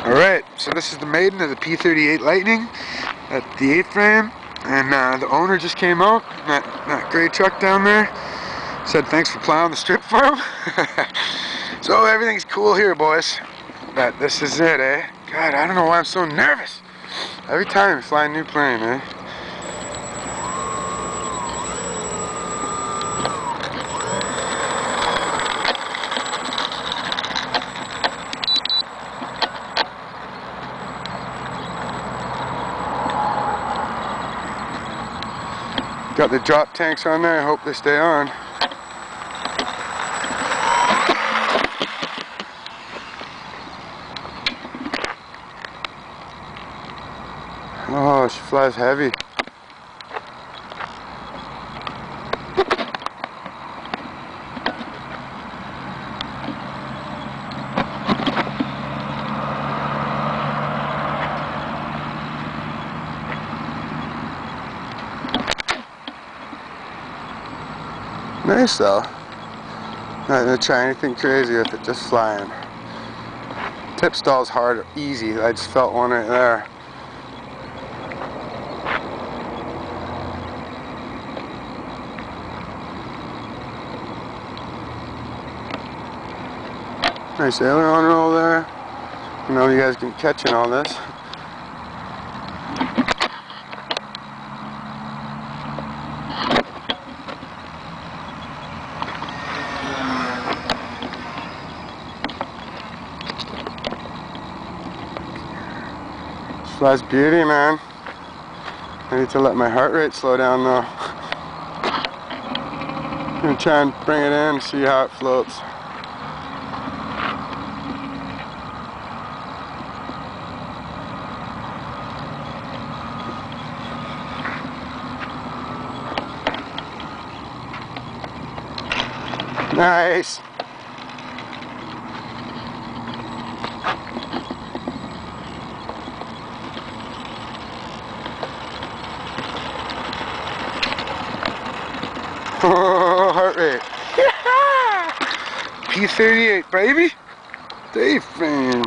Alright, so this is the maiden of the P-38 Lightning at the 8th frame, and the owner just came out, that gray truck down there, said thanks for plowing the strip for him. So everything's cool here, boys, but this is it, eh? God, I don't know why I'm so nervous every time we fly a new plane, eh? Got the drop tanks on there, I hope they stay on. Oh, she flies heavy. Nice though. Not gonna try anything crazy with it, just flying. Tip stall's hard, easy. I just felt one right there. Nice aileron roll there. I know you guys can catch in all this. Flies beauty, man. I need to let my heart rate slow down though. I'm gonna try and bring it in, see how it floats. Nice. Oh, heart rate. Yeah! P-38, baby. Day frame.